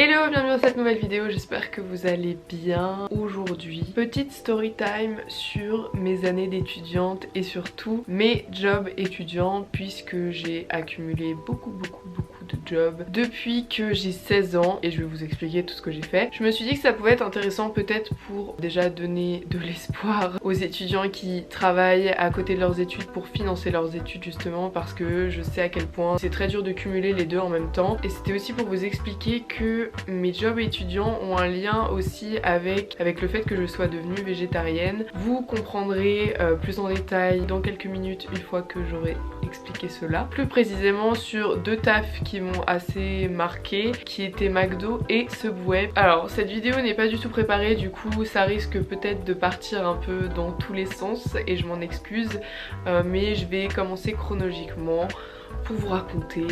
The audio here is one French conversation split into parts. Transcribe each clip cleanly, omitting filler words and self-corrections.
Hello, bienvenue dans cette nouvelle vidéo, j'espère que vous allez bien. Aujourd'hui, petite story time sur mes années d'étudiante et surtout mes jobs étudiants puisque j'ai accumulé beaucoup de jobs depuis que j'ai 16 ans et je vais vous expliquer tout ce que j'ai fait. Je me suis dit que ça pouvait être intéressant peut-être pour déjà donner de l'espoir aux étudiants qui travaillent à côté de leurs études pour financer leurs études justement parce que je sais à quel point c'est très dur de cumuler les deux en même temps. Et c'était aussi pour vous expliquer que mes jobs étudiants ont un lien aussi avec le fait que je sois devenue végétarienne. Vous comprendrez plus en détail dans quelques minutes une fois que j'aurai expliqué cela. Plus précisément sur deux tafs qui m'ont assez marqué, qui étaient McDo et Subway. Alors cette vidéo n'est pas du tout préparée, du coup ça risque peut-être de partir un peu dans tous les sens et je m'en excuse, mais je vais commencer chronologiquement pour vous raconter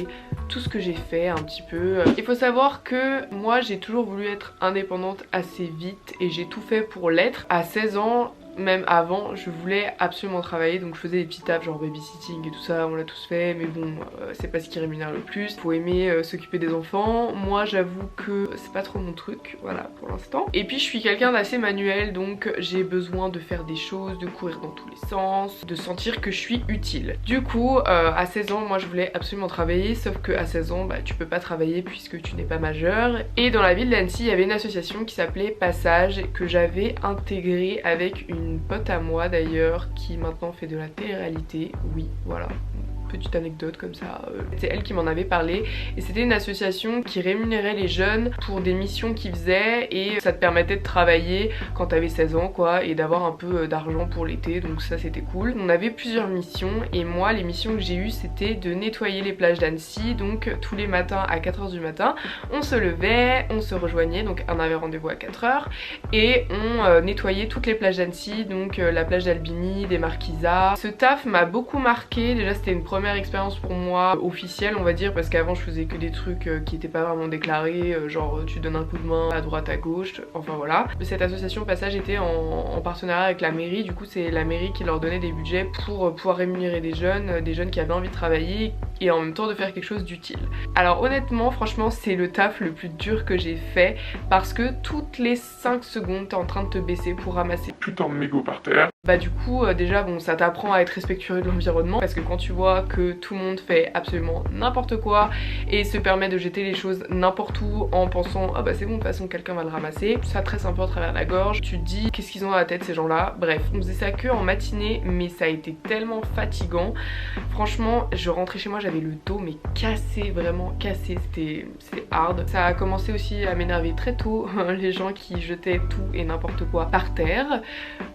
tout ce que j'ai fait un petit peu. Il faut savoir que moi j'ai toujours voulu être indépendante assez vite et j'ai tout fait pour l'être. À 16 ans, même avant, je voulais absolument travailler, donc je faisais des petits tafs genre babysitting et tout ça, on l'a tous fait, mais bon, c'est pas ce qui rémunère le plus. Faut aimer s'occuper des enfants. Moi j'avoue que c'est pas trop mon truc, voilà, pour l'instant. Et puis je suis quelqu'un d'assez manuel, donc j'ai besoin de faire des choses, de courir dans tous les sens, de sentir que je suis utile. Du coup, à 16 ans, moi je voulais absolument travailler, sauf que à 16 ans, bah, tu peux pas travailler puisque tu n'es pas majeur. Et dans la ville d'Annecy, il y avait une association qui s'appelait Passage, que j'avais intégrée avec une pote à moi d'ailleurs qui maintenant fait de la télé-réalité. Oui, voilà, petite anecdote comme ça. C'est elle qui m'en avait parlé et c'était une association qui rémunérait les jeunes pour des missions qu'ils faisaient et ça te permettait de travailler quand t'avais 16 ans quoi et d'avoir un peu d'argent pour l'été, donc ça c'était cool. On avait plusieurs missions et moi les missions que j'ai eues c'était de nettoyer les plages d'Annecy, donc tous les matins à 4h du matin on se levait, on se rejoignait, donc on avait rendez-vous à 4h et on nettoyait toutes les plages d'Annecy, donc la plage d'Albigny, des Marquisas. Ce taf m'a beaucoup marqué, déjà c'était une première expérience pour moi officielle on va dire, parce qu'avant je faisais que des trucs qui étaient pas vraiment déclarés, genre tu donnes un coup de main à droite à gauche, enfin voilà. Cette association Passage était en partenariat avec la mairie, du coup c'est la mairie qui leur donnait des budgets pour pouvoir rémunérer des jeunes qui avaient envie de travailler et en même temps de faire quelque chose d'utile. Alors honnêtement franchement c'est le taf le plus dur que j'ai fait parce que toutes les 5 secondes t'es en train de te baisser pour ramasser putain de mégots par terre. Bah du coup déjà bon ça t'apprend à être respectueux de l'environnement parce que quand tu vois que tout le monde fait absolument n'importe quoi et se permet de jeter les choses n'importe où en pensant ah bah c'est bon de toute façon quelqu'un va le ramasser, ça tresse un peu à travers la gorge, tu te dis qu'est-ce qu'ils ont à la tête ces gens là. Bref, on faisait ça que en matinée mais ça a été tellement fatigant, franchement je rentrais chez moi j'avais le dos mais cassé, vraiment cassé, c'était hard. Ça a commencé aussi à m'énerver très tôt les gens qui jetaient tout et n'importe quoi par terre,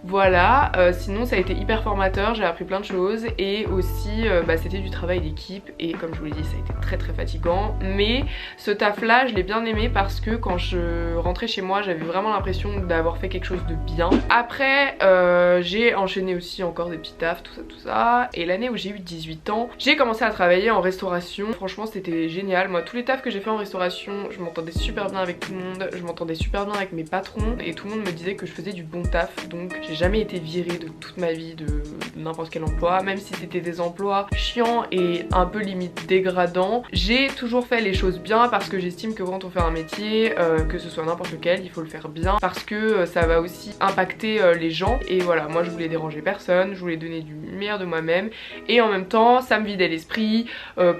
voilà. Sinon ça a été hyper formateur, j'ai appris plein de choses et aussi bah, c'était du travail d'équipe et comme je vous l'ai dit ça a été très fatigant, mais ce taf là je l'ai bien aimé parce que quand je rentrais chez moi j'avais vraiment l'impression d'avoir fait quelque chose de bien. Après j'ai enchaîné aussi encore des petits tafs, tout ça, et l'année où j'ai eu 18 ans j'ai commencé à travailler en restauration. Franchement c'était génial, moi tous les tafs que j'ai fait en restauration je m'entendais super bien avec tout le monde, je m'entendais super bien avec mes patrons et tout le monde me disait que je faisais du bon taf, donc j'ai jamais été virée de toute ma vie de n'importe quel emploi, même si c'était des emplois chiants et un peu limite dégradants. J'ai toujours fait les choses bien parce que j'estime que quand on fait un métier, que ce soit n'importe lequel, il faut le faire bien parce que ça va aussi impacter les gens et voilà, moi je voulais déranger personne, je voulais donner du meilleur de moi-même et en même temps ça me vidait l'esprit.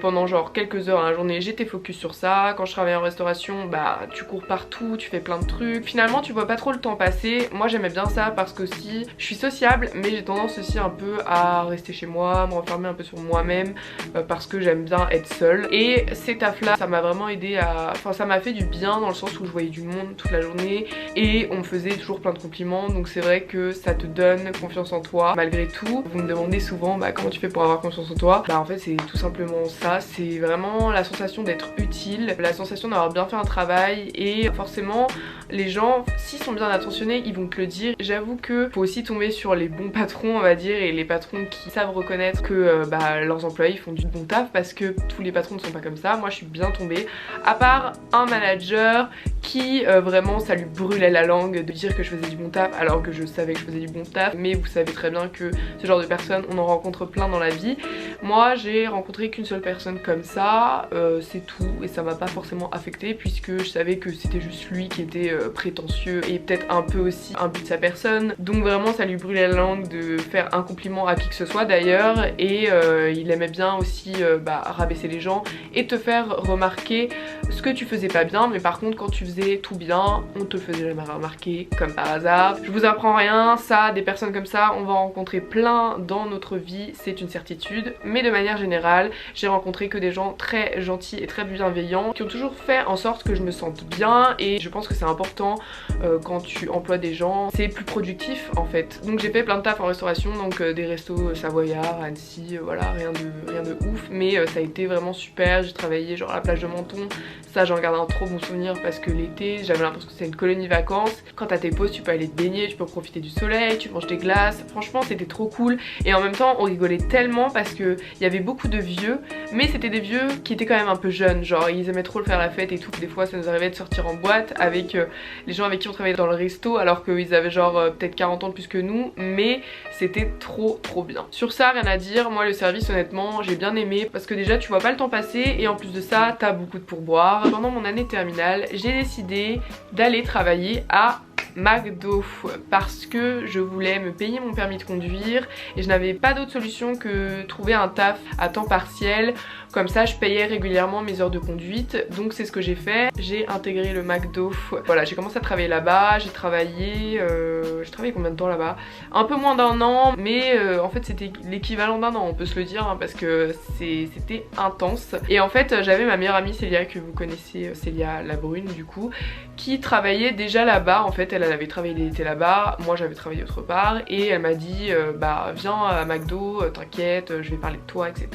Pendant genre quelques heures à la journée j'étais focus sur ça. Quand je travaillais en restauration bah tu cours partout, tu fais plein de trucs, finalement tu vois pas trop le temps passer. Moi j'aimais bien ça parce que si je suis sociable mais j'ai tendance aussi un peu à rester chez moi, me renfermer un peu sur moi-même parce que j'aime bien être seule. Et ces tafs là ça m'a vraiment aidé à... Enfin ça m'a fait du bien dans le sens où je voyais du monde toute la journée et on me faisait toujours plein de compliments, donc c'est vrai que ça te donne confiance en toi malgré tout. Vous me demandez souvent bah comment tu fais pour avoir confiance en toi, bah en fait c'est tout simplement ça, c'est vraiment la sensation d'être utile, la sensation d'avoir bien fait un travail et forcément les gens s'ils sont bien attentionnés ils vont te le dire. J'avoue que faut aussi tomber sur les bons patrons on va dire et les patrons qui savent reconnaître que bah, leurs employés font du bon taf parce que tous les patrons ne sont pas comme ça. Moi je suis bien tombée, à part un manager qui vraiment ça lui brûlait la langue de dire que je faisais du bon taf alors que je savais que je faisais du bon taf, mais vous savez très bien que ce genre de personnes on en rencontre plein dans la vie. Moi j'ai rencontré qu'une seule personne comme ça, c'est tout, et ça m'a pas forcément affecté puisque je savais que c'était juste lui qui était prétentieux et peut-être un peu aussi imbu de sa personne, donc vraiment ça lui brûlait la langue de faire un compliment à qui que ce soit d'ailleurs, et il aimait bien aussi rabaisser les gens et te faire remarquer ce que tu faisais pas bien, mais par contre quand tu faisais tout bien on te le faisait jamais remarquer comme par hasard. Je vous apprends rien, ça, des personnes comme ça on va en rencontrer plein dans notre vie, c'est une certitude, mais de manière générale j'ai rencontré que des gens très gentils et très bienveillants qui ont toujours fait en sorte que je me sente bien, et je pense que c'est important quand tu emploies des gens, c'est plus productif en fait. Donc j'ai fait plein de taf en restauration, donc des restos savoyards, Annecy, voilà, rien de ouf, mais ça a été vraiment super. J'ai travaillé genre à la plage de Menton, ça j'en garde un trop bon souvenir parce que l'été j'avais l'impression que c'était une colonie de vacances. Quand t'as tes pauses tu peux aller te baigner, tu peux profiter du soleil, tu manges des glaces, franchement c'était trop cool, et en même temps on rigolait tellement parce que il y avait beaucoup de vieux, mais c'était des vieux qui étaient quand même un peu jeunes, genre ils aimaient trop le faire la fête et tout. Des fois ça nous arrivait de sortir en boîte avec les gens avec qui on travaillait dans le resto alors qu'ils avaient genre peut-être 40 ans de plus que nous, mais c'était trop bien. Sur ça rien à dire, moi le service honnêtement j'ai bien aimé parce que déjà tu vois pas le temps passer, et en plus de ça t'as beaucoup de pourboire. Pendant mon année terminale j'ai décidé d'aller travailler à McDo parce que je voulais me payer mon permis de conduire et je n'avais pas d'autre solution que trouver un taf à temps partiel, comme ça je payais régulièrement mes heures de conduite, donc c'est ce que j'ai fait. J'ai intégré le McDo, voilà, j'ai commencé à travailler là-bas, j'ai travaillé combien de temps là-bas? Un peu moins d'1 an, mais en fait c'était l'équivalent d'1 an, on peut se le dire, hein, parce que c'était intense. Et en fait j'avais ma meilleure amie Célia, que vous connaissez, Célia la brune du coup, qui travaillait déjà là-bas. En fait elle avait travaillé l'été là-bas, moi j'avais travaillé autre part, et elle m'a dit viens à McDo, t'inquiète, je vais parler de toi, etc.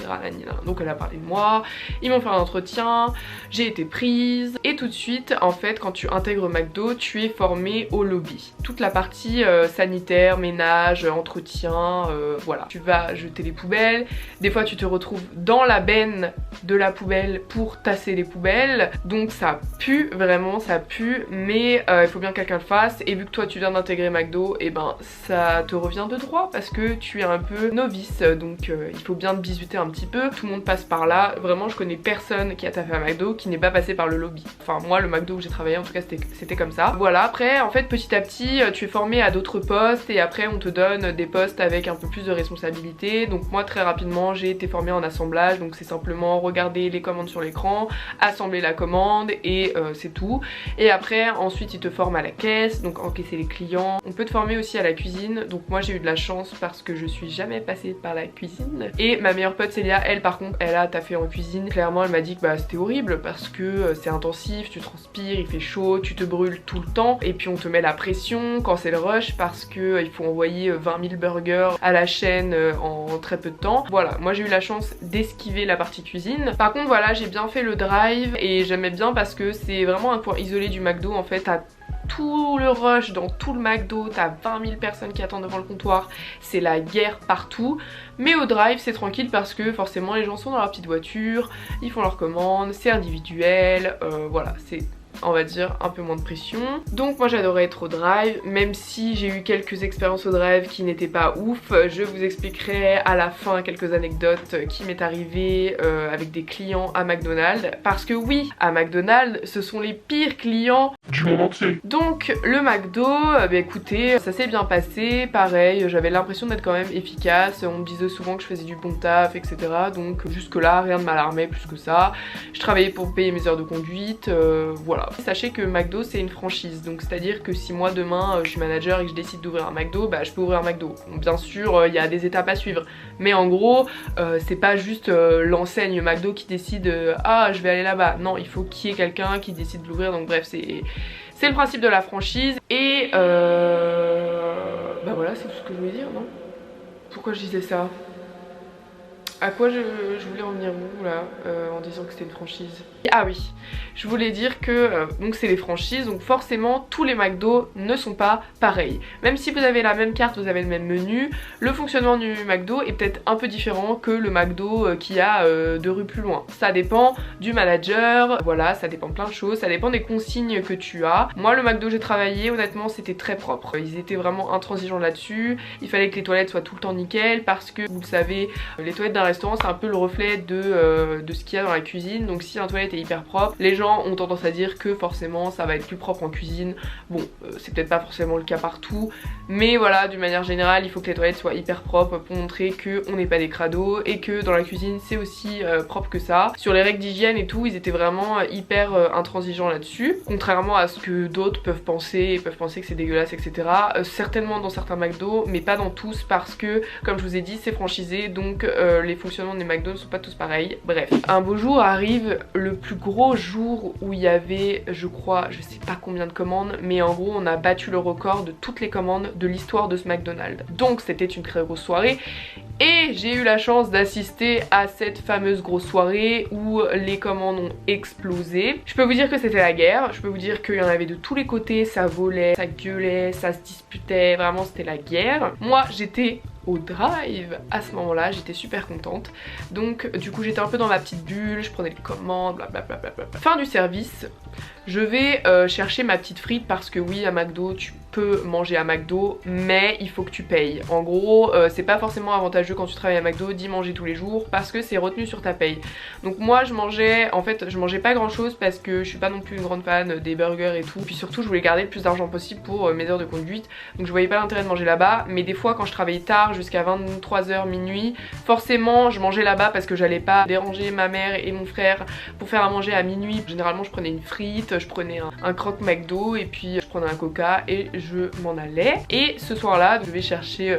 Donc elle a parlé de moi, ils m'ont fait un entretien, j'ai été prise, et tout de suite en fait quand tu intègres McDo tu es formée au lobby, toute la partie sanitaire, ménage, entretien, voilà. Tu vas jeter les poubelles, des fois tu te retrouves dans la benne de la poubelle pour tasser les poubelles, donc ça pue, vraiment ça pue, mais il faut bien que quelqu'un le fasse, et vu que toi tu viens d'intégrer McDo, et ben ça te revient de droit parce que tu es un peu novice, donc il faut bien te bisuter un petit peu, tout le monde passe par là, vraiment je connais personne qui a taffé à McDo qui n'est pas passé par le lobby. Enfin moi le McDo où j'ai travaillé en tout cas c'était comme ça. Voilà, après en fait petit à petit tu es formé à d'autres postes, et après on te donne des postes avec un peu plus de responsabilité. Donc moi très rapidement j'ai été formée en assemblage, donc c'est simplement regarder les commandes sur l'écran, assembler la commande, et c'est tout. Et après ensuite ils te forment à la caisse, donc encaisser les clients. On peut te former aussi à la cuisine, donc moi j'ai eu de la chance parce que je suis jamais passée par la cuisine. Et ma meilleure pote Célia, elle par contre elle a taffé en cuisine. Clairement elle m'a dit que c'était horrible parce que c'est intensif, tu transpires, il fait chaud, tu te brûles tout le temps, et puis on te met la pression quand c'est le rush parce que il faut envoyer 20 000 burgers à la chaîne en très peu de temps. Voilà, moi j'ai eu la chance d'esquiver la partie cuisine. Par contre voilà, j'ai bien fait le drive et j'aimais bien parce que c'est vraiment un point isolé du McDo. En fait t'as tout le rush dans tout le McDo, t'as 20 000 personnes qui attendent devant le comptoir, c'est la guerre partout. Mais au drive c'est tranquille parce que forcément les gens sont dans leur petite voiture, ils font leurs commandes, c'est individuel, voilà, c'est on va dire un peu moins de pression. Donc moi j'adorais être au drive, même si j'ai eu quelques expériences au drive qui n'étaient pas ouf. Je vous expliquerai à la fin quelques anecdotes qui m'est arrivé avec des clients à McDonald's, parce que oui, à McDonald's ce sont les pires clients du monde entier. Donc le McDo, écoutez, ça s'est bien passé, pareil, j'avais l'impression d'être quand même efficace, on me disait souvent que je faisais du bon taf, etc. Donc jusque là rien ne m'alarmait plus que ça. Je travaillais pour payer mes heures de conduite, voilà. Sachez que McDo c'est une franchise, donc c'est à dire que si moi demain je suis manager et que je décide d'ouvrir un McDo, je peux ouvrir un McDo. Bon, bien sûr il y a des étapes à suivre, mais en gros c'est pas juste l'enseigne McDo qui décide ah je vais aller là-bas, non, il faut qu'il y ait quelqu'un qui décide de l'ouvrir. Donc bref, c'est le principe de la franchise. Et voilà, c'est tout ce que je voulais dire, non? Pourquoi je disais ça? À quoi je voulais en venir où là en disant que c'était une franchise? Ah oui, je voulais dire que donc c'est les franchises, donc forcément tous les McDo ne sont pas pareils. Même si vous avez la même carte, vous avez le même menu, le fonctionnement du McDo est peut-être un peu différent que le McDo qui a 2 rues plus loin. Ça dépend du manager, voilà, ça dépend de plein de choses, ça dépend des consignes que tu as. Moi le McDo où j'ai travaillé, honnêtement c'était très propre. Ils étaient vraiment intransigeants là-dessus, il fallait que les toilettes soient tout le temps nickel parce que vous le savez, les toilettes d'un restaurant c'est un peu le reflet de ce qu'il y a dans la cuisine. Donc si un toilette est hyper propre, les gens ont tendance à dire que forcément ça va être plus propre en cuisine. Bon, c'est peut-être pas forcément le cas partout, mais voilà, d'une manière générale il faut que les toilettes soient hyper propres pour montrer qu'on n'est pas des crados et que dans la cuisine c'est aussi propre que ça. Sur les règles d'hygiène et tout, ils étaient vraiment hyper intransigeants là-dessus, contrairement à ce que d'autres peuvent penser que c'est dégueulasse, etc. Certainement dans certains McDo, mais pas dans tous, parce que comme je vous ai dit c'est franchisé, donc les fonctionnements des McDo ne sont pas tous pareils. Bref, un beau jour arrive, le plus gros jour où il y avait, je crois, je sais pas combien de commandes, mais en gros on a battu le record de toutes les commandes de l'histoire de ce McDonald's. Donc c'était une très grosse soirée et j'ai eu la chance d'assister à cette fameuse grosse soirée où les commandes ont explosé. Je peux vous dire que c'était la guerre, je peux vous dire qu'il y en avait de tous les côtés, ça volait, ça gueulait, ça se disputait, vraiment c'était la guerre. Moi j'étais au drive à ce moment là, j'étais super contente, donc du coup j'étais un peu dans ma petite bulle, je prenais les commandes, blablabla. Fin du service, je vais chercher ma petite frite parce que oui, à McDo tu peux manger à McDo mais il faut que tu payes. En gros c'est pas forcément avantageux quand tu travailles à McDo d'y manger tous les jours parce que c'est retenu sur ta paye. Donc moi je mangeais, en fait je mangeais pas grand chose parce que je suis pas non plus une grande fan des burgers et tout, puis surtout je voulais garder le plus d'argent possible pour mes heures de conduite, donc je voyais pas l'intérêt de manger là-bas. Mais des fois quand je travaillais tard jusqu'à 23h minuit, forcément je mangeais là-bas parce que j'allais pas déranger ma mère et mon frère pour faire à manger à minuit. Généralement je prenais une frite, je prenais un croque McDo et puis je prenais un coca et je m'en allais. Et ce soir là je vais chercher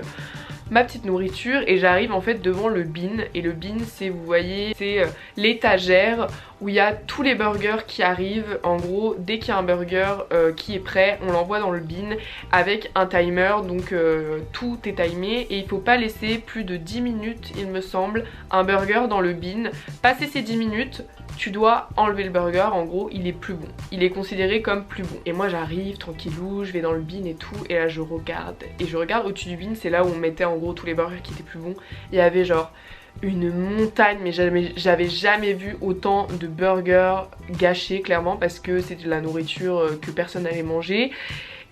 ma petite nourriture et j'arrive en fait devant le bin, et le bin c'est, vous voyez, c'est l'étagère où il y a tous les burgers qui arrivent. En gros dès qu'il y a un burger qui est prêt, on l'envoie dans le bin avec un timer, donc tout est timé et il faut pas laisser plus de 10 minutes il me semble un burger dans le bin. Passer ces 10 minutes tu dois enlever le burger, en gros il est plus bon, il est considéré comme plus bon. Et moi j'arrive tranquillou, je vais dans le bin et tout, et là je regarde au-dessus du bin, c'est là où on mettait en gros tous les burgers qui étaient plus bons. Il y avait genre une montagne, mais j'avais jamais vu autant de burgers gâchés, clairement parce que c'était de la nourriture que personne n'allait manger.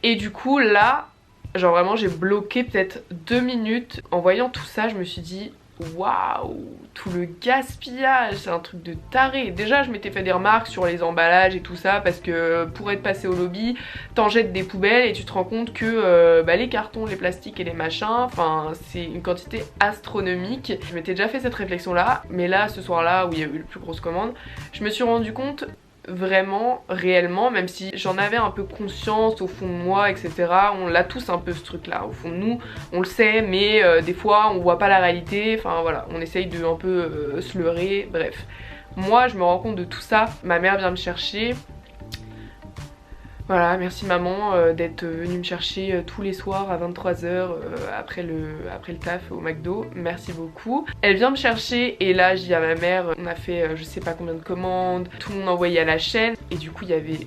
Et du coup là, genre vraiment j'ai bloqué peut-être 2 minutes. En voyant tout ça je me suis dit waouh, tout le gaspillage, c'est un truc de taré. Déjà je m'étais fait des remarques sur les emballages et tout ça parce que pour être passé au lobby t'en jettes des poubelles et tu te rends compte que les cartons, les plastiques et les machins, enfin c'est une quantité astronomique. Je m'étais déjà fait cette réflexion là, mais là ce soir là où il y a eu le plus grosse commande, je me suis rendu compte vraiment, réellement, même si j'en avais un peu conscience au fond de moi, etc. On l'a tous un peu ce truc là, au fond de nous, on le sait, mais des fois on voit pas la réalité, enfin voilà, on essaye de un peu se leurrer, bref. Moi je me rends compte de tout ça, ma mère vient me chercher. Voilà, merci maman d'être venue me chercher tous les soirs à 23h après le taf au McDo, merci beaucoup. Elle vient me chercher et là je dis à ma mère, on a fait je sais pas combien de commandes, tout le monde envoyé à la chaîne et du coup il y avait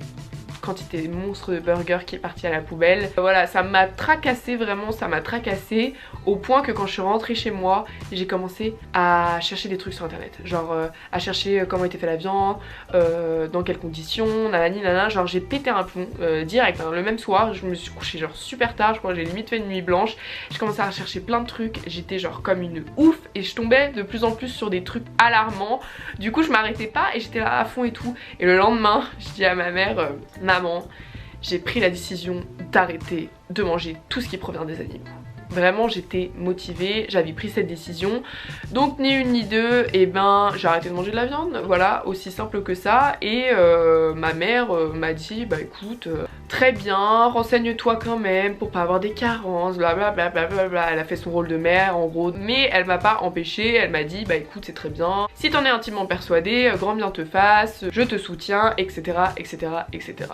quantité monstre de burger qui est partie à la poubelle. Voilà, ça m'a tracassé, vraiment ça m'a tracassé au point que quand je suis rentrée chez moi, j'ai commencé à chercher des trucs sur internet, genre à chercher comment était fait la viande, dans quelles conditions, nanani nanana, genre j'ai pété un plomb direct, hein. Le même soir je me suis couchée genre super tard, je crois que j'ai limite fait une nuit blanche, j'ai commencé à chercher plein de trucs, j'étais genre comme une ouf et je tombais de plus en plus sur des trucs alarmants, du coup je m'arrêtais pas et j'étais là à fond et tout. Et le lendemain je dis à ma mère, maman, j'ai pris la décision d'arrêter de manger tout ce qui provient des animaux. Vraiment j'étais motivée, j'avais pris cette décision, donc ni une ni deux, et ben j'ai arrêté de manger de la viande, voilà, aussi simple que ça. Et ma mère m'a dit bah écoute, très bien, renseigne-toi quand même pour pas avoir des carences, blablabla, blablabla. Elle a fait son rôle de mère en gros, mais elle m'a pas empêchée, elle m'a dit bah écoute c'est très bien, si t'en es intimement persuadée, grand bien te fasse, je te soutiens, etc etc etc.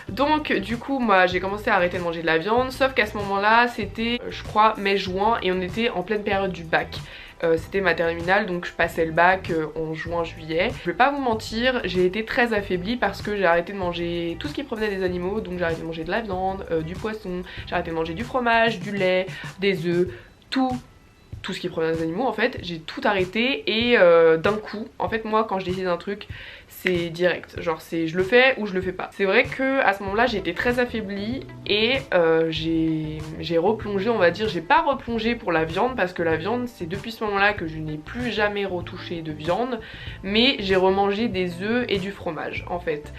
Donc du coup moi j'ai commencé à arrêter de manger de la viande, sauf qu'à ce moment là c'était je crois mai-juin et on était en pleine période du bac. C'était ma terminale, donc je passais le bac en juin-juillet. Je vais pas vous mentir, j'ai été très affaiblie parce que j'ai arrêté de manger tout ce qui provenait des animaux, donc j'ai arrêté de manger de la viande, du poisson, j'ai arrêté de manger du fromage, du lait, des œufs, tout tout ce qui provient des animaux en fait, j'ai tout arrêté et d'un coup, en fait moi quand je décide d'un truc, c'est direct, genre c'est je le fais ou je le fais pas. C'est vrai que à ce moment là j'ai été très affaiblie et j'ai replongé, on va dire, j'ai pas replongé pour la viande parce que la viande c'est depuis ce moment là que je n'ai plus jamais retouché de viande, mais j'ai remangé des œufs et du fromage en fait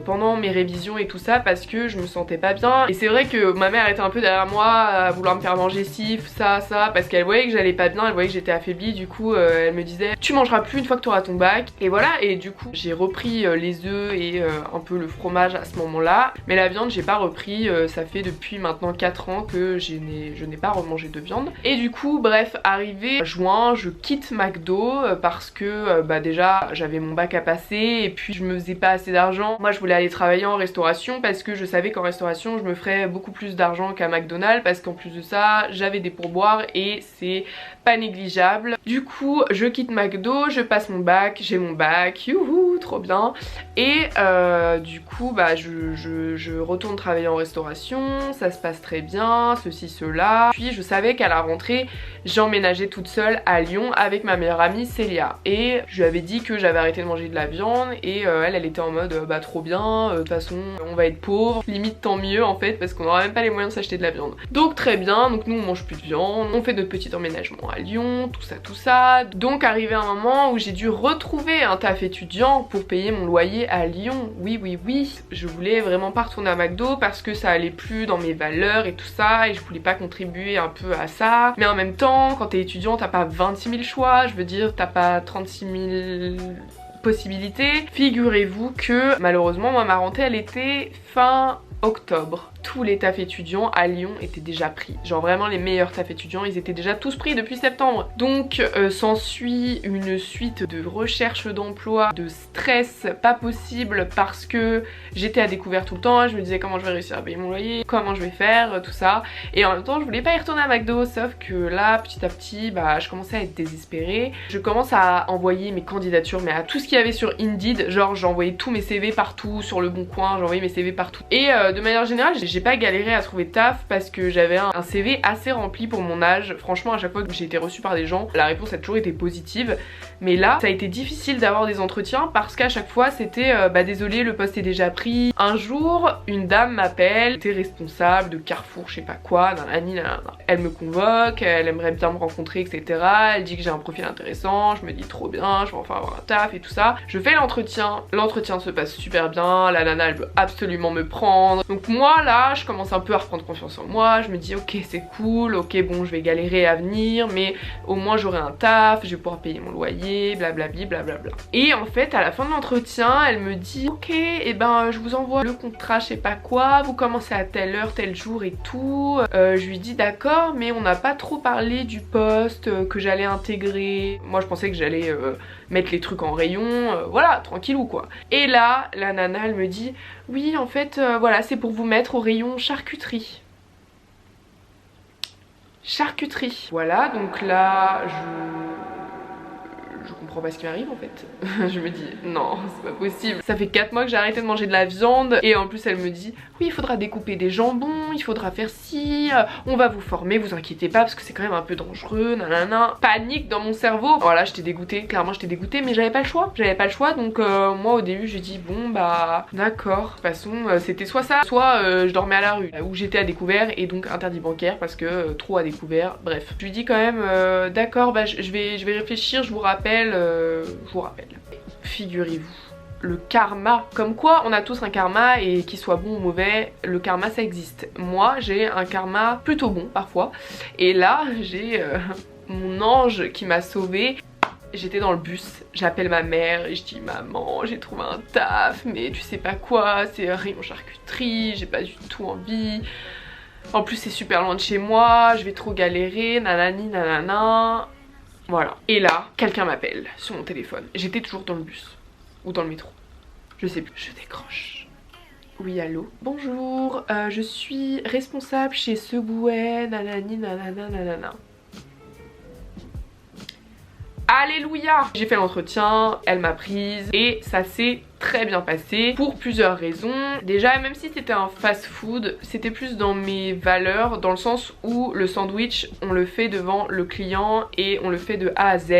pendant mes révisions et tout ça parce que je me sentais pas bien. Et c'est vrai que ma mère était un peu derrière moi à vouloir me faire manger ci, ça, parce qu'elle voyait que j'allais pas bien, elle voyait que j'étais affaiblie, du coup elle me disait tu mangeras plus une fois que tu auras ton bac. Et voilà, et du coup j'ai repris les œufs et un peu le fromage à ce moment là, mais la viande j'ai pas repris, ça fait depuis maintenant 4 ans que je n'ai pas remangé de viande. Et du coup bref, arrivé juin, je quitte McDo parce que bah déjà j'avais mon bac à passer et puis je me faisais pas assez d'argent. Moi je voulais aller travailler en restauration parce que je savais qu'en restauration je me ferais beaucoup plus d'argent qu'à McDonald's parce qu'en plus de ça j'avais des pourboires et c'est pas négligeable. Du coup je quitte McDo, je passe mon bac, j'ai mon bac, youhou, trop bien. Et du coup bah je retourne travailler en restauration, ça se passe très bien, ceci cela. Puis je savais qu'à la rentrée j'emménageais toute seule à Lyon avec ma meilleure amie Célia et je lui avais dit que j'avais arrêté de manger de la viande et elle était en mode bah trop bien, de toute façon on va être pauvre, limite tant mieux en fait parce qu'on n'aura même pas les moyens de s'acheter de la viande. Donc très bien, donc nous on mange plus de viande, on fait notre petit emménagement à Lyon, tout ça. Donc arrivé un moment où j'ai dû retrouver un taf étudiant pour payer mon loyer à Lyon. Oui, je voulais vraiment pas retourner à McDo parce que ça allait plus dans mes valeurs et tout ça et je voulais pas contribuer un peu à ça. Mais en même temps, quand t'es étudiant, t'as pas 26 000 choix, je veux dire, t'as pas 36 000 possibilités. Figurez-vous que malheureusement, moi ma rentrée elle était fin octobre. Tous les tafs étudiants à Lyon étaient déjà pris. Genre vraiment les meilleurs tafs étudiants, ils étaient déjà tous pris depuis septembre. Donc s'ensuit une suite de recherche d'emploi, de stress pas possible parce que j'étais à découvert tout le temps. Je me disais comment je vais réussir à payer mon loyer, comment je vais faire, tout ça. Et en même temps je voulais pas y retourner à McDo, sauf que là petit à petit bah je commençais à être désespérée. Je commence à envoyer mes candidatures mais à tout ce qu'il y avait sur Indeed. Genre j'envoyais tous mes CV partout, sur Le Bon Coin, j'envoyais mes CV partout. Et de manière générale j'ai pas galéré à trouver de taf parce que j'avais un CV assez rempli pour mon âge. Franchement à chaque fois que j'ai été reçue par des gens, la réponse a toujours été positive. Mais là ça a été difficile d'avoir des entretiens parce qu'à chaque fois c'était bah désolé le poste est déjà pris. Un jour une dame m'appelle, elle était responsable de Carrefour je sais pas quoi, nanana. Elle me convoque, elle aimerait bien me rencontrer etc. Elle dit que j'ai un profil intéressant, je me dis trop bien, je vais enfin avoir un taf et tout ça. Je fais l'entretien se passe super bien, la nana elle veut absolument me prendre. Donc moi là je commence un peu à reprendre confiance en moi, je me dis ok c'est cool, ok bon je vais galérer à venir mais au moins j'aurai un taf, je vais pouvoir payer mon loyer, blablabli blablabla. Et en fait à la fin de l'entretien elle me dit ok et ben je vous envoie le contrat je sais pas quoi, vous commencez à telle heure, tel jour et tout. Je lui dis d'accord mais on n'a pas trop parlé du poste que j'allais intégrer. Moi je pensais que j'allais mettre les trucs en rayon, voilà, tranquillou quoi. Et là la nana elle me dit oui en fait voilà c'est pour vous mettre au rayon charcuterie. Charcuterie. Voilà donc là je comprends pas ce qui m'arrive en fait. Je me dis non c'est pas possible. Ça fait 4 mois que j'ai arrêté de manger de la viande et en plus elle me dit oui il faudra découper des jambons, il faudra faire ci, on va vous former, vous inquiétez pas parce que c'est quand même un peu dangereux, nanana. Panique dans mon cerveau. Voilà j'étais dégoûtée, clairement j'étais dégoûtée mais j'avais pas le choix, donc moi au début j'ai dit bon bah d'accord. De toute façon c'était soit ça, soit je dormais à la rue où j'étais à découvert et donc interdit bancaire parce que trop à découvert, bref. Je lui dis quand même d'accord bah je vais réfléchir, je vous rappelle. Figurez-vous, le karma, comme quoi on a tous un karma et qu'il soit bon ou mauvais, le karma ça existe. Moi j'ai un karma plutôt bon parfois et là j'ai mon ange qui m'a sauvée. J'étais dans le bus, j'appelle ma mère et je dis maman j'ai trouvé un taf mais tu sais pas quoi, c'est rayon charcuterie, j'ai pas du tout envie. En plus c'est super loin de chez moi, je vais trop galérer, nanani nanana. Voilà. Et là, quelqu'un m'appelle sur mon téléphone. J'étais toujours dans le bus. Ou dans le métro. Je sais plus. Je décroche. Oui, allô. Bonjour, je suis responsable chez Subway, nanani, nanana, nanana. alléluia. J'ai fait l'entretien, elle m'a prise et ça s'est très bien passé pour plusieurs raisons. Déjà, même si c'était un fast food, c'était plus dans mes valeurs, dans le sens où le sandwich on le fait devant le client et on le fait de A à Z,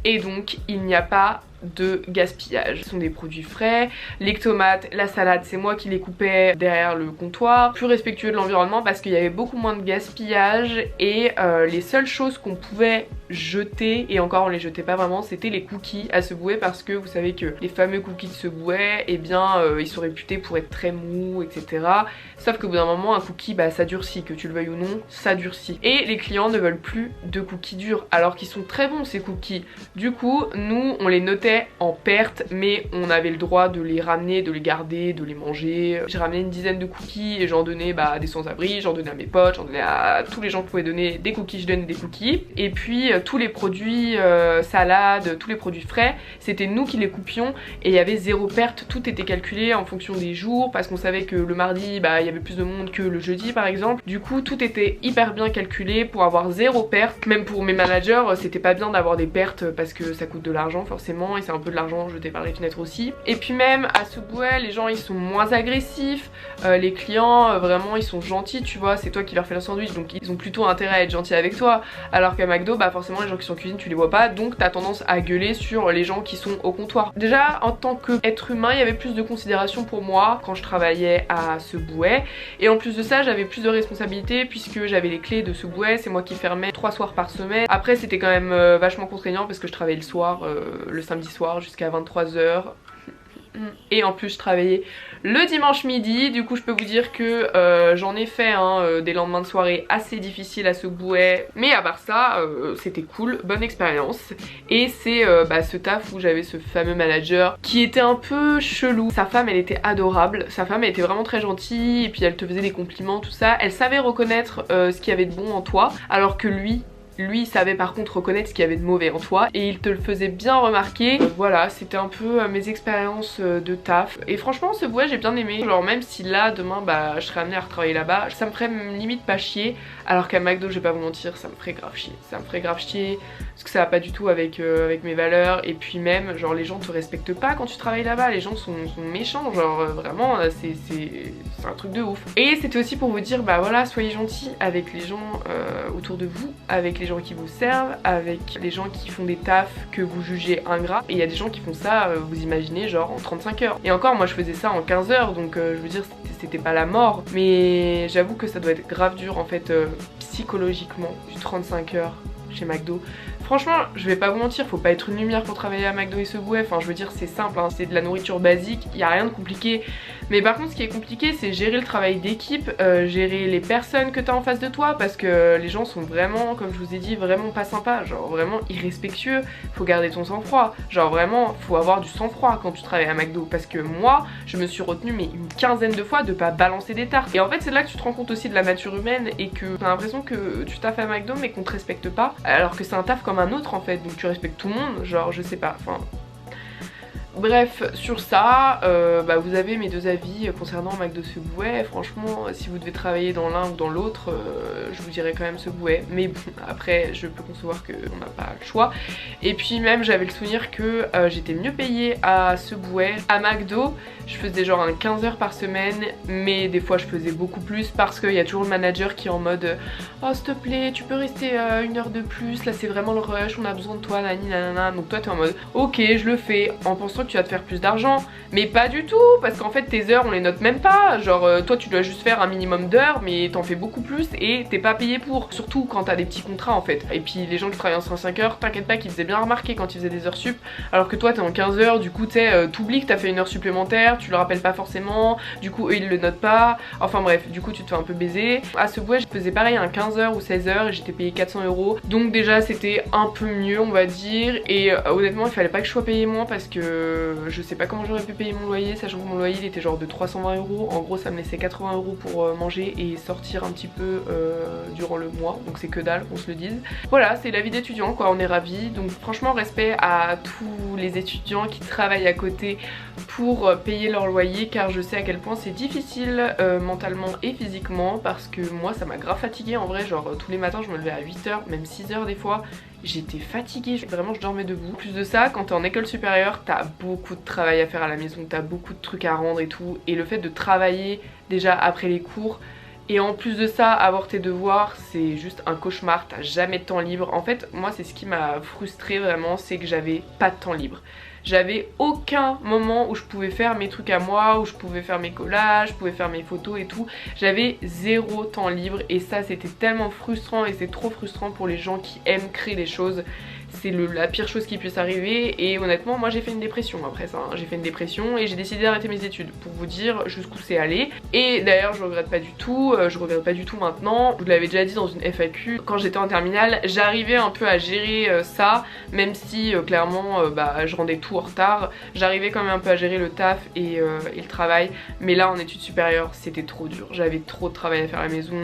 et donc il n'y a pas de gaspillage. Ce sont des produits frais, les tomates, la salade, c'est moi qui les coupais derrière le comptoir, plus respectueux de l'environnement parce qu'il y avait beaucoup moins de gaspillage, et les seules choses qu'on pouvait jeter, et encore on les jetait pas vraiment, c'était les cookies à Subway, parce que vous savez que les fameux cookies de Subway, eh bien ils sont réputés pour être très mous, etc. Sauf qu'au bout d'un moment un cookie bah ça durcit, que tu le veuilles ou non, ça durcit, et les clients ne veulent plus de cookies durs alors qu'ils sont très bons ces cookies. Du coup nous on les notait en perte, mais on avait le droit de les ramener, de les garder, de les manger. J'ai ramené une dizaine de cookies et j'en donnais bah, à des sans-abri, j'en donnais à mes potes, j'en donnais à tous les gens qui pouvaient donner des cookies, je donnais des cookies. Et puis tous les produits salades, tous les produits frais, c'était nous qui les coupions et il y avait zéro perte, tout était calculé en fonction des jours parce qu'on savait que le mardi bah, il y avait plus de monde que le jeudi par exemple. Du coup tout était hyper bien calculé pour avoir zéro perte. Même pour mes managers c'était pas bien d'avoir des pertes parce que ça coûte de l'argent forcément, et c'est un peu de l'argent jeté par les fenêtres aussi. Et puis même à Subway les gens ils sont moins agressifs, les clients vraiment ils sont gentils, tu vois, c'est toi qui leur fais le sandwich donc ils ont plutôt intérêt à être gentils avec toi, alors qu'à McDo bah forcément les gens qui sont en cuisine tu les vois pas, donc t'as tendance à gueuler sur les gens qui sont au comptoir. Déjà en tant qu'être humain il y avait plus de considération pour moi quand je travaillais à Subway, et en plus de ça j'avais plus de responsabilités puisque j'avais les clés de Subway, c'est moi qui fermais 3 soirs par semaine. Après c'était quand même vachement contraignant parce que je travaillais le soir, le samedi soir jusqu'à 23 h. Et en plus je travaillais le dimanche midi, du coup je peux vous dire que j'en ai fait des lendemains de soirée assez difficiles à Subway, mais à part ça c'était cool, bonne expérience. Et c'est ce taf où j'avais ce fameux manager qui était un peu chelou. Sa femme elle était adorable, sa femme elle était vraiment très gentille et puis elle te faisait des compliments tout ça, elle savait reconnaître ce qu'il y avait de bon en toi, alors que lui il savait par contre reconnaître ce qu'il y avait de mauvais en toi et il te le faisait bien remarquer. Voilà, c'était un peu mes expériences de taf. Et franchement ce Subway j'ai bien aimé. Genre même si là demain bah je serais amenée à retravailler là-bas, ça me ferait limite pas chier. Alors qu'à McDo je vais pas vous mentir, ça me ferait grave chier. Ça me ferait grave chier parce que ça va pas du tout avec mes valeurs. Et puis même genre les gens te respectent pas quand tu travailles là-bas. Les gens sont méchants, genre vraiment c'est un truc de ouf. Et c'était aussi pour vous dire bah voilà, soyez gentils avec les gens autour de vous, avec les gens qui vous servent, avec les gens qui font des tafs que vous jugez ingrats. Et il y a des gens qui font ça, vous imaginez, genre en 35 heures. Et encore moi je faisais ça en 15 heures, donc je veux dire c'était pas la mort. Mais j'avoue que ça doit être grave dur en fait psychologiquement, du 35 heures chez McDo. Franchement, je vais pas vous mentir, faut pas être une lumière pour travailler à McDo et Subway, enfin je veux dire c'est simple, hein, c'est de la nourriture basique, y a rien de compliqué. Mais par contre ce qui est compliqué c'est gérer le travail d'équipe, gérer les personnes que t'as en face de toi, parce que les gens sont vraiment, comme je vous ai dit, vraiment pas sympas, genre vraiment irrespectueux. Faut garder ton sang-froid, genre vraiment faut avoir du sang-froid quand tu travailles à McDo, parce que moi je me suis retenue mais une quinzaine de fois de pas balancer des tartes. Et en fait c'est là que tu te rends compte aussi de la nature humaine et que t'as l'impression que tu taffes à McDo mais qu'on te respecte pas, alors que c'est un taf comme un autre en fait, donc tu respectes tout le monde, genre je sais pas, enfin... Bref, sur ça, vous avez mes deux avis concernant McDo Subway. Franchement, si vous devez travailler dans l'un ou dans l'autre, je vous dirais quand même Subway. Mais bon, après, je peux concevoir qu'on n'a pas le choix. Et puis même, j'avais le souvenir que j'étais mieux payée à Subway. À McDo, je faisais genre un 15 heures par semaine, mais des fois je faisais beaucoup plus parce qu'il y a toujours le manager qui est en mode oh s'il te plaît, tu peux rester une heure de plus, là c'est vraiment le rush, on a besoin de toi, nani nanana. Donc toi t'es en mode ok, je le fais en pensant que tu vas te faire plus d'argent, mais pas du tout, parce qu'en fait tes heures on les note même pas, genre toi tu dois juste faire un minimum d'heures mais t'en fais beaucoup plus et t'es pas payé pour, surtout quand t'as des petits contrats en fait. Et puis les gens qui travaillent en 35 heures, t'inquiète pas qu'ils faisaient bien remarquer quand ils faisaient des heures sup, alors que toi t'es en 15 heures, du coup t'oublies que t'as fait une heure supplémentaire, tu le rappelles pas forcément, du coup eux ils le notent pas, enfin bref, du coup tu te fais un peu baiser. À Subway je faisais pareil un 15 heures ou 16 heures et j'étais payée 400 €, donc déjà c'était un peu mieux on va dire, et honnêtement il fallait pas que je sois payée moins parce que je sais pas comment j'aurais pu payer mon loyer, sachant que mon loyer il était genre de 320 €, en gros ça me laissait 80 € pour manger et sortir un petit peu durant le mois, donc c'est que dalle qu'on se le dise. Voilà, c'est la vie d'étudiant quoi, on est ravis, donc franchement respect à tous les étudiants qui travaillent à côté pour payer leur loyer, car je sais à quel point c'est difficile mentalement et physiquement, parce que moi ça m'a grave fatiguée en vrai, genre tous les matins je me levais à 8h, même 6h des fois. J'étais fatiguée, vraiment je dormais debout. En plus de ça, quand t'es en école supérieure, t'as beaucoup de travail à faire à la maison, t'as beaucoup de trucs à rendre et tout. Et le fait de travailler déjà après les cours, et en plus de ça, avoir tes devoirs, c'est juste un cauchemar, t'as jamais de temps libre. En fait, moi c'est ce qui m'a frustrée vraiment, c'est que j'avais pas de temps libre. J'avais aucun moment où je pouvais faire mes trucs à moi, où je pouvais faire mes collages, je pouvais faire mes photos et tout. J'avais zéro temps libre et ça c'était tellement frustrant et c'est trop frustrant pour les gens qui aiment créer des choses. C'est la pire chose qui puisse arriver et honnêtement moi j'ai fait une dépression après ça, hein. J'ai fait une dépression et j'ai décidé d'arrêter mes études pour vous dire jusqu'où c'est allé. Et d'ailleurs je regrette pas du tout, je regrette pas du tout maintenant. Je vous l'avais déjà dit dans une FAQ, quand j'étais en terminale j'arrivais un peu à gérer ça, même si clairement je rendais tout en retard. J'arrivais quand même un peu à gérer le taf et le travail, mais là en études supérieures c'était trop dur. J'avais trop de travail à faire à la maison,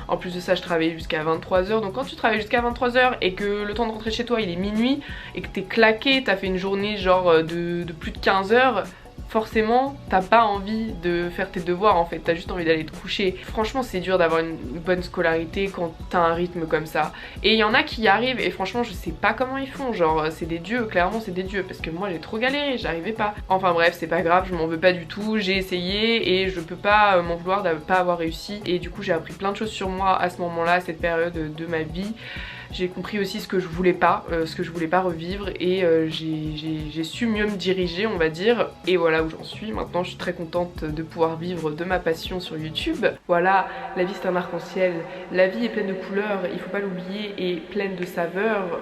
en plus de ça je travaillais jusqu'à 23h, donc quand tu travailles jusqu'à 23h et que le temps de rentrer chez toi il est minuit et que t'es claqué, t'as fait une journée genre de plus de 15 heures, forcément t'as pas envie de faire tes devoirs en fait, t'as juste envie d'aller te coucher. Franchement c'est dur d'avoir une bonne scolarité quand t'as un rythme comme ça. Et il y en a qui y arrivent et franchement je sais pas comment ils font, genre c'est des dieux, clairement c'est des dieux, parce que moi j'ai trop galéré, j'arrivais pas. Enfin bref c'est pas grave, je m'en veux pas du tout, j'ai essayé et je peux pas m'en vouloir de pas avoir réussi. Et du coup j'ai appris plein de choses sur moi à ce moment-là, à cette période de ma vie. J'ai compris aussi ce que je voulais pas revivre et j'ai su mieux me diriger on va dire. Et voilà où j'en suis, maintenant je suis très contente de pouvoir vivre de ma passion sur YouTube. Voilà, la vie c'est un arc-en-ciel, la vie est pleine de couleurs, il faut pas l'oublier, et pleine de saveurs.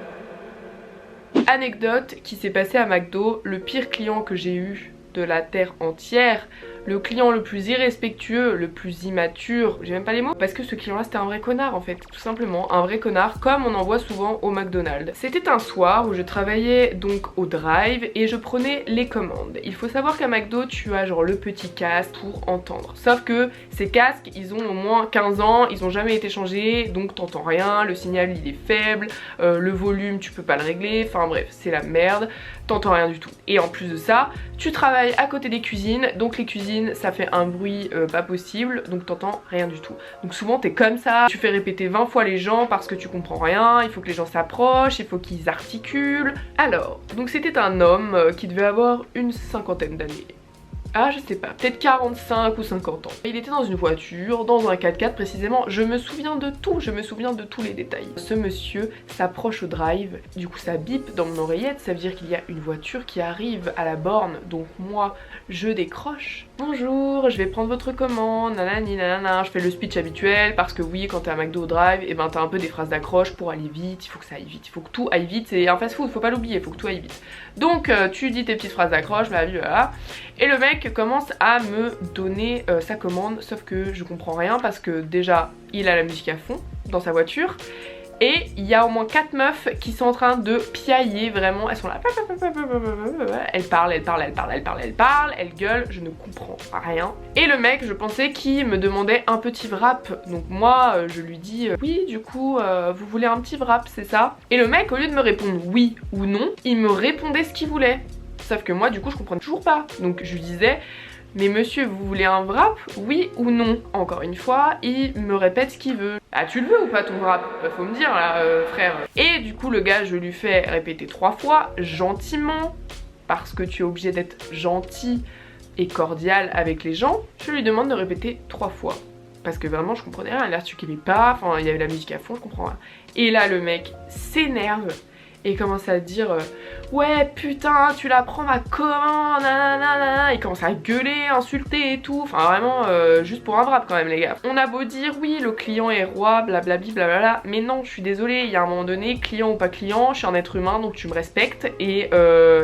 Anecdote qui s'est passée à McDo, le pire client que j'ai eu de la terre entière, le client le plus irrespectueux, le plus immature, j'ai même pas les mots, parce que ce client là c'était un vrai connard en fait, tout simplement, un vrai connard comme on en voit souvent au McDonald's. C'était un soir où je travaillais donc au drive et je prenais les commandes. Il faut savoir qu'à McDo tu as genre le petit casque pour entendre, sauf que ces casques ils ont au moins 15 ans, ils ont jamais été changés, donc t'entends rien, le signal il est faible, le volume tu peux pas le régler, enfin bref c'est la merde, t'entends rien du tout. Et en plus de ça, tu travailles à côté des cuisines, donc les cuisines ça fait un bruit pas possible, donc t'entends rien du tout. Donc souvent t'es comme ça, tu fais répéter 20 fois les gens parce que tu comprends rien, il faut que les gens s'approchent, il faut qu'ils articulent. Alors, donc c'était un homme qui devait avoir une cinquantaine d'années. Ah je sais pas, peut-être 45 ou 50 ans. Il était dans une voiture, dans un 4x4 précisément, je me souviens de tout, je me souviens de tous les détails. Ce monsieur s'approche au drive, du coup ça bip dans mon oreillette, ça veut dire qu'il y a une voiture qui arrive à la borne, donc moi je décroche. Bonjour, je vais prendre votre commande, nanani nanana, je fais le speech habituel parce que oui quand t'es à McDo au drive, et ben t'as un peu des phrases d'accroche pour aller vite, il faut que ça aille vite, il faut que tout aille vite, c'est un fast food, faut pas l'oublier, il faut que tout aille vite. Donc tu dis tes petites phrases d'accroche, voilà. Et le mec commence à me donner sa commande, sauf que je comprends rien parce que déjà il a la musique à fond dans sa voiture et il y a au moins 4 meufs qui sont en train de piailler vraiment, elles sont là, elles parlent, elles gueulent, je ne comprends rien. Et le mec je pensais qu'il me demandait un petit wrap, donc moi je lui dis oui du coup vous voulez un petit wrap c'est ça? Et le mec au lieu de me répondre oui ou non, il me répondait ce qu'il voulait. Sauf que moi du coup je comprends toujours pas. Donc je lui disais mais monsieur vous voulez un wrap? Oui ou non? Encore une fois il me répète ce qu'il veut. Ah tu le veux ou pas ton wrap? Faut me dire là frère. Et du coup le gars je lui fais répéter 3 fois gentiment, parce que tu es obligé d'être gentil et cordial avec les gens. Je lui demande de répéter 3 fois. Parce que vraiment je comprenais rien, il articulait pas, enfin il y avait la musique à fond, je comprends rien. Et là le mec s'énerve et commence à dire ouais putain tu la prends ma commande nanana. Il commence à gueuler, insulter et tout, enfin vraiment juste pour un wrap quand même les gars. On a beau dire oui le client est roi blablabli blablabla, mais non je suis désolée, il y a un moment donné, client ou pas client, je suis un être humain donc tu me respectes et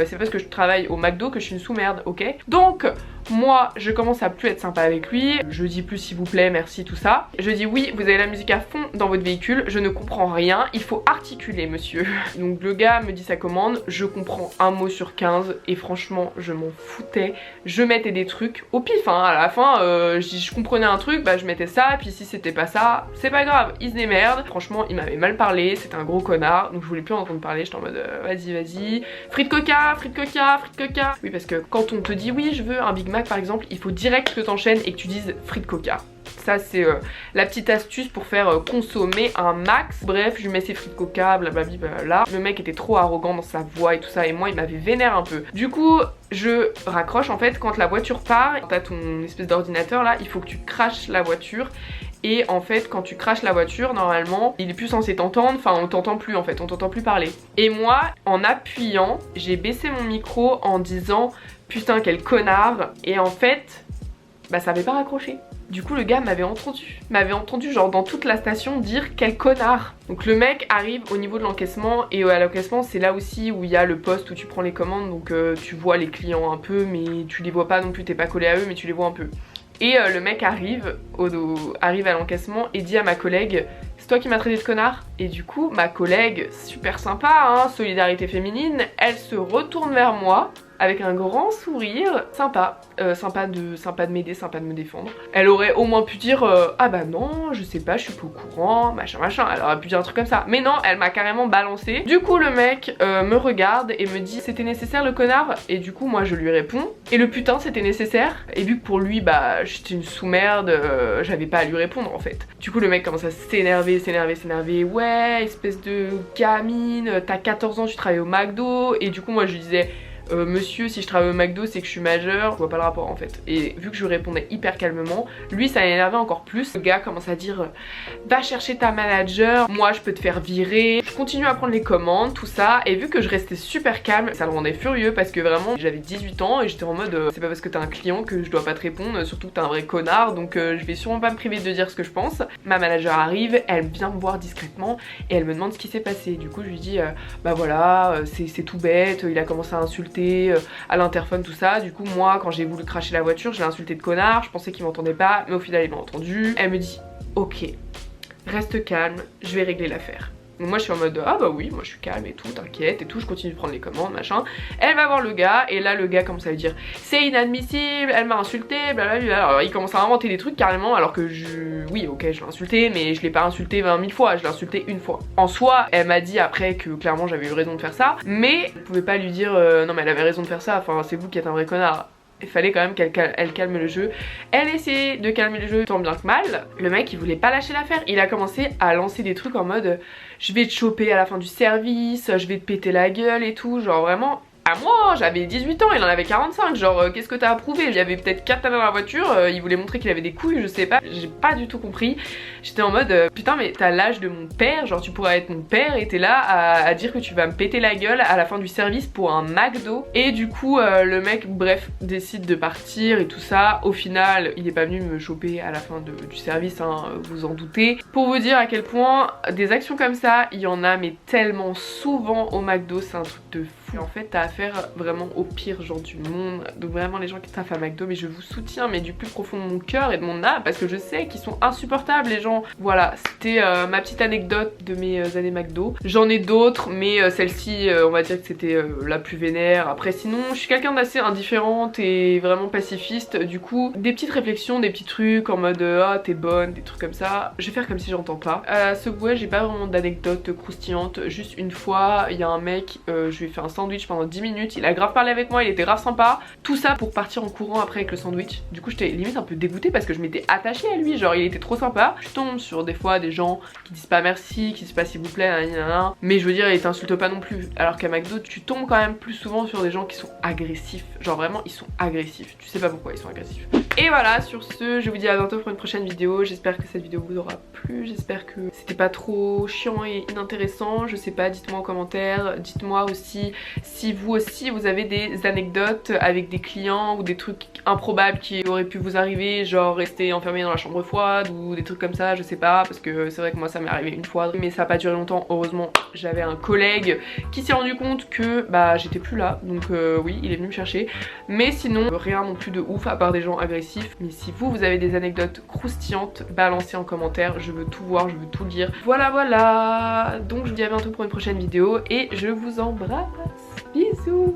c'est parce que je travaille au McDo que je suis une sous-merde, ok? Donc Moi je commence à plus être sympa avec lui, je dis plus s'il vous plaît, merci, tout ça. Je dis oui, vous avez la musique à fond dans votre véhicule, je ne comprends rien, il faut articuler monsieur. Donc le gars me dit sa commande, je comprends un mot sur 15 et franchement je m'en foutais. Je mettais des trucs au pif hein. À la fin je comprenais un truc, bah je mettais ça, puis si c'était pas ça, c'est pas grave, il se démerde. Franchement il m'avait mal parlé, c'était un gros connard, donc je voulais plus en entendre parler, j'étais en mode vas-y, frites coca, frites coca, frites coca. Oui parce que quand on te dit oui je veux un Big Mac par exemple, il faut direct que t'enchaînes et que tu dises frites coca. Ça c'est la petite astuce pour faire consommer un max. Bref, je lui mets ses frites coca, blablabla, blablabla. Le mec était trop arrogant dans sa voix et tout ça, et moi il m'avait vénère un peu. Du coup je raccroche. En fait quand la voiture part, t'as ton espèce d'ordinateur là, il faut que tu craches la voiture. Et en fait quand tu craches la voiture, normalement il est plus censé t'entendre, enfin on t'entend plus en fait, on t'entend plus parler. Et moi en appuyant, j'ai baissé mon micro en disant putain quel connard. Et en fait bah ça avait pas raccroché. Du coup le gars m'avait entendu genre dans toute la station dire quel connard. Donc le mec arrive au niveau de l'encaissement, et à l'encaissement c'est là aussi où il y a le poste où tu prends les commandes. Donc tu vois les clients un peu mais tu les vois pas non plus, t'es pas collé à eux mais tu les vois un peu. Et le mec arrive à l'encaissement et dit à ma collègue c'est toi qui m'as traité de connard. Et du coup ma collègue, super sympa hein, solidarité féminine, elle se retourne vers moi avec un grand sourire, sympa, sympa de m'aider, sympa de me défendre. Elle aurait au moins pu dire ah bah non, je sais pas, je suis pas au courant, machin machin. Elle aurait pu dire un truc comme ça. Mais non, elle m'a carrément balancé. Du coup le mec me regarde et me dit c'était nécessaire le connard. Et du coup moi je lui réponds et le putain c'était nécessaire. Et vu que pour lui bah j'étais une sous-merde, j'avais pas à lui répondre en fait. Du coup le mec commence à s'énerver. Ouais, espèce de gamine, t'as 14 ans, tu travailles au McDo. Et du coup moi je lui disais monsieur si je travaille au McDo c'est que je suis majeure, je vois pas le rapport en fait. Et vu que je lui répondais hyper calmement, lui ça l'énervait encore plus. Le gars commence à dire va chercher ta manager, moi je peux te faire virer. Je continue à prendre les commandes, tout ça, et vu que je restais super calme, ça le rendait furieux parce que vraiment j'avais 18 ans et j'étais en mode c'est pas parce que t'as un client que je dois pas te répondre, surtout que t'es un vrai connard, donc je vais sûrement pas me priver de dire ce que je pense. Ma manager arrive, elle vient me voir discrètement et elle me demande ce qui s'est passé. Du coup je lui dis bah voilà c'est tout bête, il a commencé à insulter à l'interphone tout ça. Du coup moi quand j'ai voulu cracher la voiture je l'ai insulté de connard, je pensais qu'il m'entendait pas mais au final il m'a entendu. Elle me dit ok reste calme, je vais régler l'affaire. Donc moi je suis en mode ah bah oui moi je suis calme et tout, t'inquiète et tout, je continue de prendre les commandes machin. Elle va voir le gars et là le gars commence à lui dire c'est inadmissible, elle m'a insulté blablabla. Alors il commence à inventer des trucs carrément alors que oui ok je l'ai insulté mais je l'ai pas insulté 20 000 fois, je l'ai insulté une fois. En soi elle m'a dit après que clairement j'avais eu raison de faire ça, mais vous pouvez pas lui dire non mais elle avait raison de faire ça, enfin c'est vous qui êtes un vrai connard. Il fallait quand même qu'elle calme le jeu. Elle essayait de calmer le jeu tant bien que mal. Le mec il voulait pas lâcher l'affaire. Il a commencé à lancer des trucs en mode je vais te choper à la fin du service, je vais te péter la gueule et tout. Genre vraiment à moi, j'avais 18 ans, il en avait 45, genre qu'est-ce que t'as approuvé? Il y avait peut-être 4 nanas dans la voiture, il voulait montrer qu'il avait des couilles, je sais pas, j'ai pas du tout compris. J'étais en mode putain mais t'as l'âge de mon père, genre tu pourrais être mon père et t'es là à dire que tu vas me péter la gueule à la fin du service pour un McDo. Et du coup le mec bref décide de partir et tout ça. Au final il est pas venu me choper à la fin du service hein, vous en doutez. Pour vous dire à quel point des actions comme ça il y en a mais tellement souvent au McDo, c'est un truc de fou. Et en fait t'as affaire vraiment au pire genre du monde. Donc vraiment les gens qui taffent à McDo, mais je vous soutiens mais du plus profond de mon cœur et de mon âme parce que je sais qu'ils sont insupportables les gens. Voilà, c'était ma petite anecdote de mes années McDo. J'en ai d'autres mais celle-ci on va dire que c'était la plus vénère. Après sinon je suis quelqu'un d'assez indifférente et vraiment pacifiste. Du coup des petites réflexions, des petits trucs en mode ah t'es bonne, des trucs comme ça, je vais faire comme si j'entends pas. À Subway j'ai pas vraiment d'anecdote croustillante. Juste une fois il y a un mec, je lui ai fait un sandwich pendant 10 minutes, il a grave parlé avec moi, il était grave sympa. Tout ça pour partir en courant après avec le sandwich. Du coup j'étais limite un peu dégoûtée parce que je m'étais attachée à lui, genre il était trop sympa. Je tombe sur des fois des gens qui disent pas merci, qui disent pas s'il vous plaît, nanana. Mais je veux dire ils t'insultent pas non plus. Alors qu'à McDo tu tombes quand même plus souvent sur des gens qui sont agressifs. Genre vraiment ils sont agressifs, tu sais pas pourquoi ils sont agressifs. Et voilà, sur ce, je vous dis à bientôt pour une prochaine vidéo. J'espère que cette vidéo vous aura plu, j'espère que c'était pas trop chiant et inintéressant. Je sais pas, dites-moi en commentaire, dites-moi aussi si vous aussi vous avez des anecdotes avec des clients ou des trucs improbables qui auraient pu vous arriver, genre rester enfermé dans la chambre froide ou des trucs comme ça, je sais pas, parce que c'est vrai que moi ça m'est arrivé une fois, mais ça a pas duré longtemps, heureusement. J'avais un collègue qui s'est rendu compte que bah j'étais plus là, donc oui, il est venu me chercher, mais sinon rien non plus de ouf à part des gens agressifs. Mais si vous avez des anecdotes croustillantes, balancez en commentaire, je veux tout voir, je veux tout lire. Voilà, donc je vous dis à bientôt pour une prochaine vidéo et je vous embrasse, bisous.